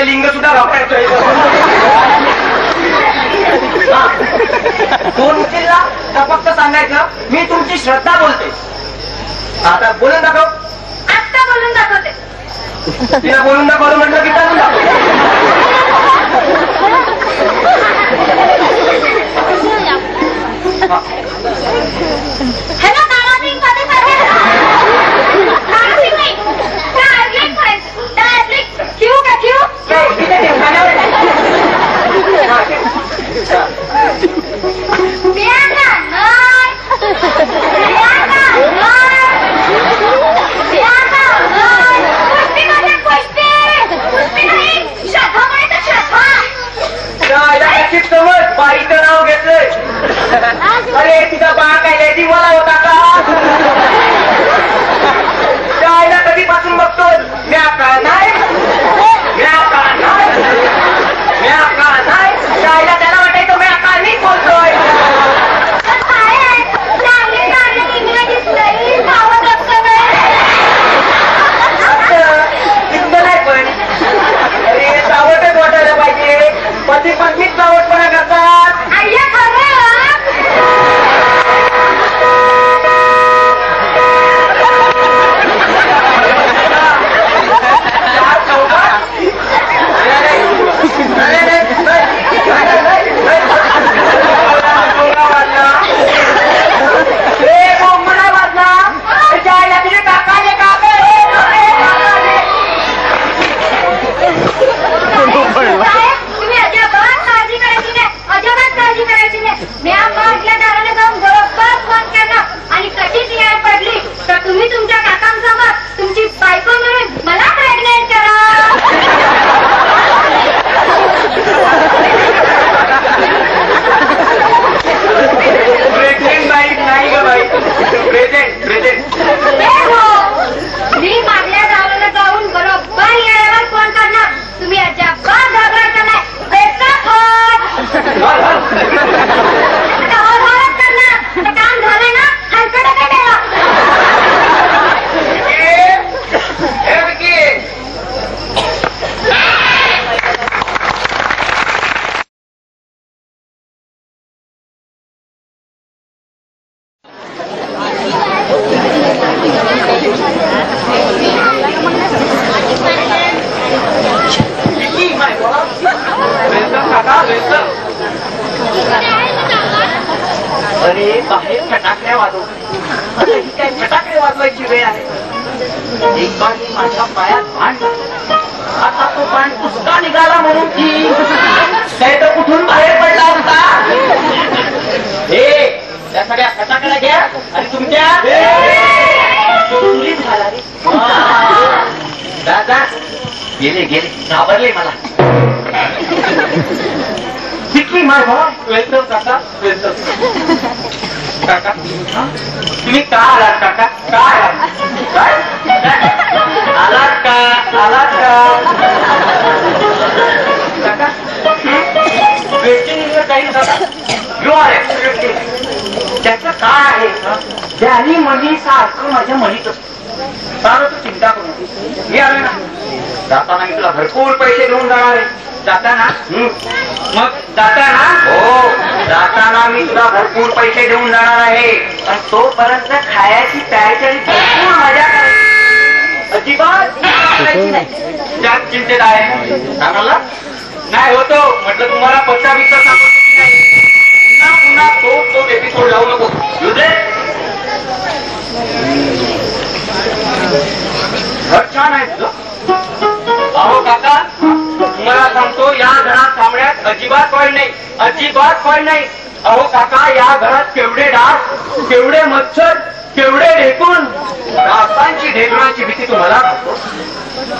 लिंग सुद्धा वापरायचोय. फोन उचलला तर फक्त सांगायचं मी तुमची श्रद्धा बोलते. आता बोलून दाखव. आत्ता बोलून दाखवते. तिला बोलून दाखवलं म्हटलं की चालून दाखव. हॅलो दादाजी मध्ये दादाजी नाही डायरेक्ट फ्रेंड डायरेक्ट क्यू का क्यू समज बाईचं नाव घेतलंय. अरे तिचा बा काय लेडी मला होता का? शाळेला कधीपासून बघतोय म्या का नाही शाळेला त्याला वाटायचं म्या का नाही बोलतोय. इतकं नाही पण अरे सावटच वाटायला पाहिजे. पती पत्नीच सावटपणा करतात. अरे बाहेर फटाकड्या वाजव. आता ही काय फटाकडे वाजवायची वेळ आहे. एक बार माझ्या पायात बाण आता तो बाण पुसका निघाला म्हणून की काय तर कुठून बाहेर पडला होता. हे त्या सगळ्या फटाकड्या घ्या आणि तुमच्या चुलीत घाला रे. दादा गेले घाबरले मला. किती माय भावा वेलकम काका वेलकम. काका तुम्ही का आलात काका? काय आलात का काका? वेटिंग काही नका. यू आर त्याचं काय आहे? त्यानी मनी सारखं माझ्या मनीत असतो. तू चिंता करू मी आले ना. जाताना मी तुला भरपूर पैसे घेऊन जाणार आहे. जाताना मग जाताना हो जाताना मी तुला भरपूर पैसे देऊन जाणार आहे. आणि तोपर्यंत खायची प्यायची आणि भरपूर मजा करायची. अजिबात त्यात चिंतेत आहे. सांगायला नाही होतो म्हटलं तुम्हाला पत्ता बित्ता सांगतो नाही. पुन्हा तो एपिसोड लावू नको. घर छान आहे तुझं. अहो काका तुम्हाला सांगतो या घरात थांबण्यात अजिबात फळ नाही. अहो काका या घरात केवढे डास केवढे मच्छर केवढे ढेकूण. डासांची ढेकणांची भीती तुम्हाला खातो.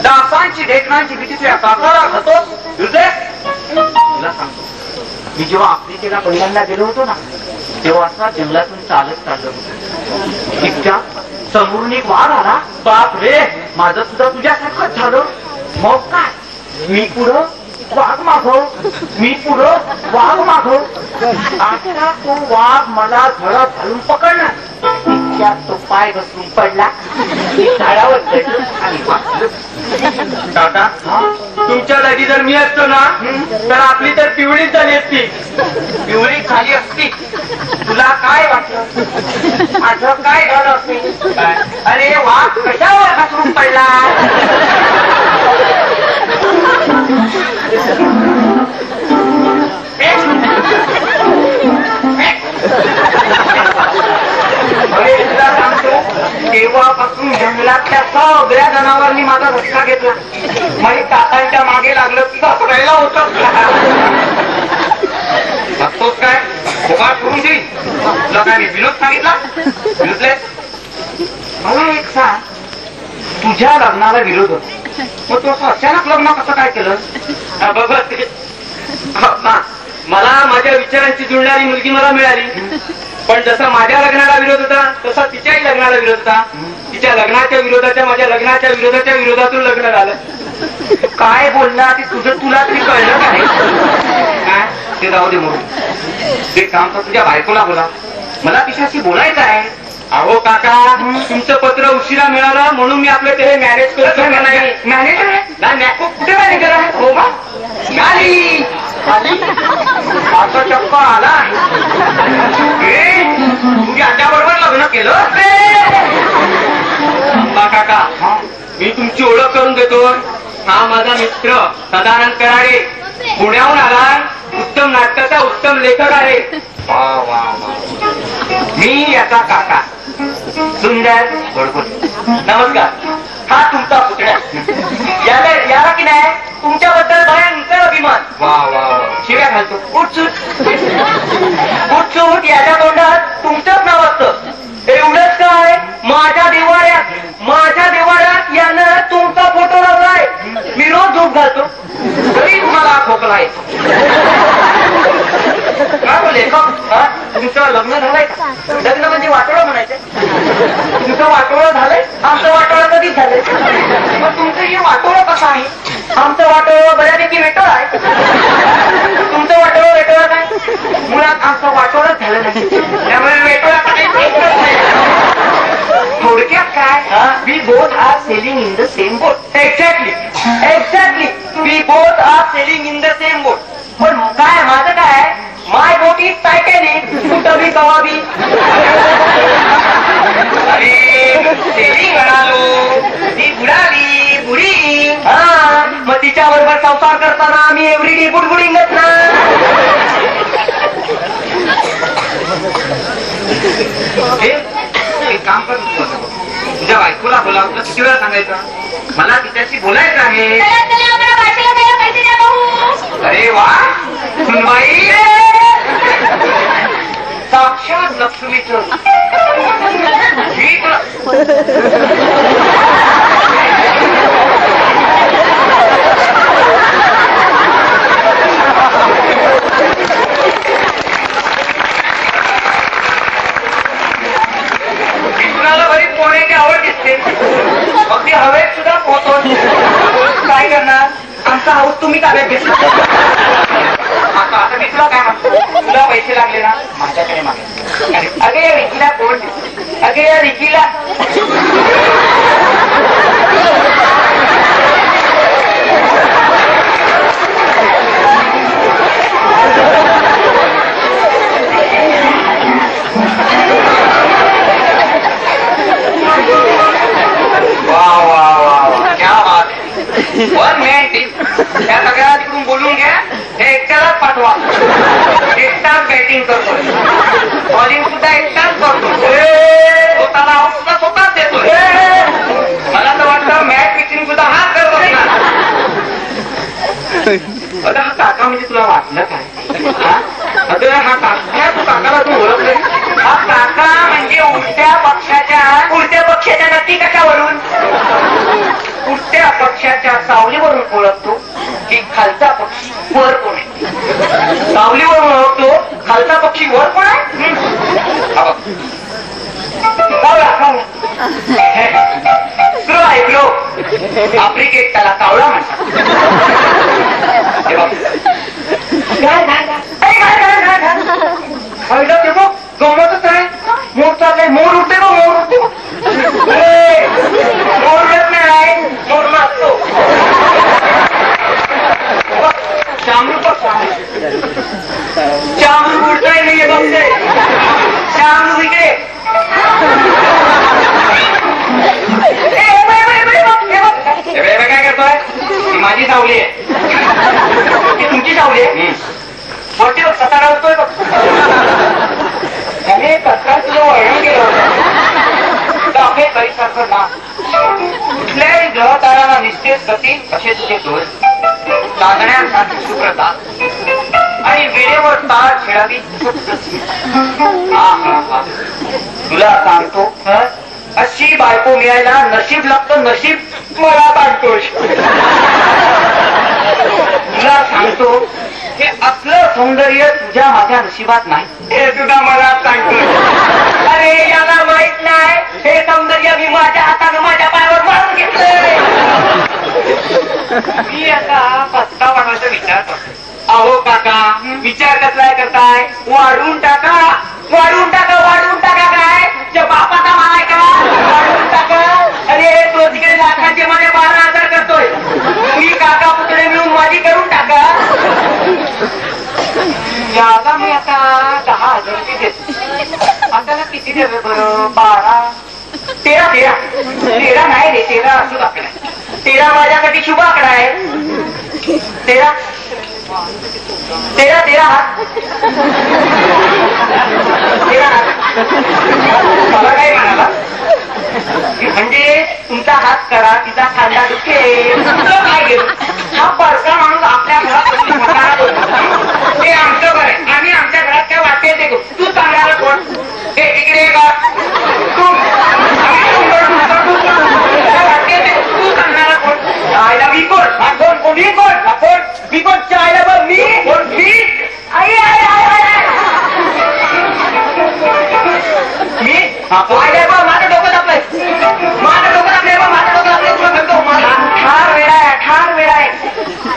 डासांची ढेकणांची भीती तुझ्या काकाला खातो. तुला सांगतो मी जेव्हा आफ्रिकेला पहिल्यांदा गेलो होतो ना तेव्हा असा जंगलातून चालत होतो. इतक्या समोरून एक वाघ आला. बाप रे माझं सुद्धा तुझ्यासारखंच झालं. मग काय मी पुढं वाघ मागव आता तो वाघ मला झडप घालून पकडला. इतक्यात तो पाय घसरून पडला. झाडावर चढलो आणि वाचलो. काका तुमच्या जागी जर मी असतो ना तर आपली तर पिवळीच झाली असती. पिवळी झाली असती. तुला काय वाटलं माझं काय झालं असते? अरे वाघ कशावर घसरून पडला? तुला सांगतो तेव्हापासून जंगलातल्या सगळ्या जनावरांनी माझा धक्का घेतला. माझी काकांच्या मागे लागलं की घसरायला होतं. बघतोस काय खोबा करून देईल तुला काय मी विनोद सांगितला? मला एक सांग, तुझ्या लग्नाला विरोध होता मग तू असं अचानक लग्न कसं काय केलं? बघ मला माझ्या विचारांची जुळणारी मुलगी मला मिळाली, पण जसा माझ्या लग्नाला विरोध होता तसा तिच्याही लग्नाला विरोध होता. तिच्या लग्नाच्या विरोधाच्या माझ्या लग्नाच्या विरोधाच्या विरोधातून लग्न झालं. काय बोलला ते तुझं तुला तरी कळलं काय? ते जाऊ दे म्हणून ते काम तर तुझ्या बायकोला बोला, मला तिच्याशी बोलायचं आहे. अहो काका तुमचं पत्र उशिरा मिळालं म्हणून मी आपलं ते मॅनेज करतो. नाही मॅनेजर नाही कुठे मॅनेजर आहे? हो का आली असं चक्क आला. तुझ्या बरोबर लग्न केलं काका? मी तुमची ओळख करून देतो. हा माझा मित्र सदानंद कराडे, पुण्याहून आलाय. उत्तम नाटकाचा उत्तम लेखक आहे. वा वा वा. मी याचा काका सुंदर बडबड. नमस्कार. हा तुमचा पुतण्या. याला की नाही तुमच्याबद्दल भयंकर अभिमान. वा वा शिव्या घालतो. उठसूट याच्या तोंडात तुमचंच नाव असतं. एवढंच काय माझ्या देवाऱ्यात यानं तुमचा फोटो लावलाय. मी रोज झोप घालतो तरी तुम्हाला खोकला येतो. काय बोले तुमचं लग्न झालंय? लग्न म्हणजे वाटोळं म्हणायचं. तुमचं वाटोळं झालंय? आमचं वाटोळं कधीच झालंय. मग तुमचं हे वाटोळं कसं आहे? आमचं वाटोळं बऱ्यापैकी वेटोळं आहे. तुमचं वाटोळं वेटोळं काय? मुळात आमचं वाटोळंच झालं नाही, त्यामुळे वेटोळा थोडक्यात काय, we both are sailing in the same boat. Exactly we both are sailing in the same boat. पण काय माझं काय, माय बोट इज टायटॅनिक, कुठं कवाबी. अरे सेलिंग म्हणालो, ती बुडाली बुडी. हा मग तिच्या बरोबर संसार करताना आम्ही एव्हरीडे बुडबुडिंगच ना. एक काम कर, तुझ्या बायकोला बोला. तुला किती वेळा सांगायचं? मला तिच्याशी बोलायचं आहे. अरे वा सुनबाई, साक्षात लक्ष्मीचं. कुणाला बरीच पोहण्याची आवड दिसते. अगदी हवेत सुद्धा पोहतो. काय करणार, आमचा हाऊस तुम्ही ताब्यात घेतला. आता मी तुला काय म्हणतो, तुला पैसे लागले ना माझ्याकडे मागे. अगे रिकीला कोण? अगे रिकीला वन मॅन टीम. त्या सगळ्या तिकडून बोलून घ्या. हे एकट्यालाच पाठवा. एकटाच बॅटिंग करतो, बॉलिंग सुद्धा एकटाच करतो. स्वतःला आऊट सुद्धा स्वतःच देतो. मला तर वाटतं मॅच फिक्सिंग सुद्धा हाच करतो. आता हा काका म्हणजे तुला वाटलं काय? आता हा काका, तू काकाला तू ओळखलं? हा काका म्हणजे उलट्या पक्षाच्या नक्की कशावरून? उलट्या पक्षाच्या सावलीवरून ओळखतो की खालचा पक्षी वर कोण आहे. सावलीवरून ओळखतो खालचा पक्षी वर कोण आहे. कावळा ऐकलो. आफ्रिकेत त्याला कावळा म्हणतात. गमतच आहे. मोर चाललाय, मोर उठते बघ, मोर उठते बघ. मोर उडत नाही, मोर नाचतो. कुठल्याही ग्रहतारांना निश्चित गती असे तुझे डोळे, चांदण्यासारखी सुप्रता आणि वेळेवर तार खेळावी. तुला सांगतो अशी बायको मिळायला नशीब लागतं, नशीब मला सांगतोस. तुला सांगतो हे असलं सौंदर्य तुझ्या माझ्या नशिबात नाही, हे सुद्धा मला सांगतो. अरे याला माहित नाही हे सौंदर्य मी माझ्या हातानं माझ्या पायावर मारून घेतलंय. मी आता पत्ता वाढवायचा विचार करतो. अहो काका विचार कसला करताय? वाढवून टाका, वाढवून टाका, वाढवून टाका. काय त्या बापाचा मालाय का? वाढवून टाका. अरे तो तिकडे लाखांचे मध्ये 12,000 करतोय, मी काका पुतळे मिळून माझी करून टाका. याला मी आता 10,000 रुपये देतो. आता किती देवे बरं? 12, 13 13 नाही रे, 13 असूच आकडा. 13 माझ्यासाठी शुभ आकडा आहे. 13 हात. मला काय म्हणाला? म्हणजे तुमचा हात करा, तिचा खांदा दुखेल. काय घेऊ? हा परका माणूस आपल्या घरात ते आमचं घर आहे, आम्ही आमच्या घरात काय वाटेल ते करू. तू सांगायला कोण? हे इकडे का तू सांगणारा कोण? आईला मी कोण? कोण कोणी कोण? कोण मी कोण? चायला बघ मी कोण? मी आई आई आई मी आईला बघ. माझं डोकं तापलंय, माझं डोकं तापलंय, माझं डोकं तापलंय. तुला म्हणतो मला ठार वेळा आहे, ठार वेळा आहे.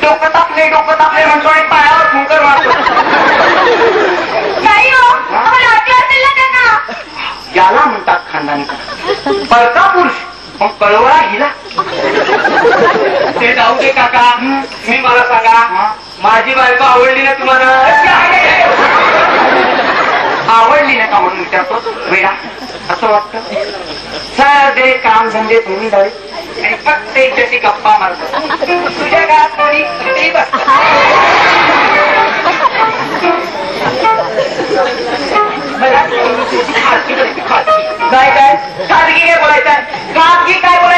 डोकं तापले, डोकं तापले म्हणतो आणि पायावर फुंकर मारतो. नाही हो, आम्हाला वाटलं असेल ना काका. याला म्हणतात खानदानी परका पुरुष, मग कळवळा हिला. ते जाऊ दे काका, तुम्ही मला सांगा माझी बायको आवडली ना तुम्हाला? आवडली ना का म्हणून विचारतो वेडा. असं वाटतं साधे काम धंदे तुम्ही जावे आणि फक्त एकशी गप्पा मारतो. तुझ्या घरात कोणी ते बस. खाजगी काय काय खाजगी काय बोलायचं? खाजगी काय बोलायचं?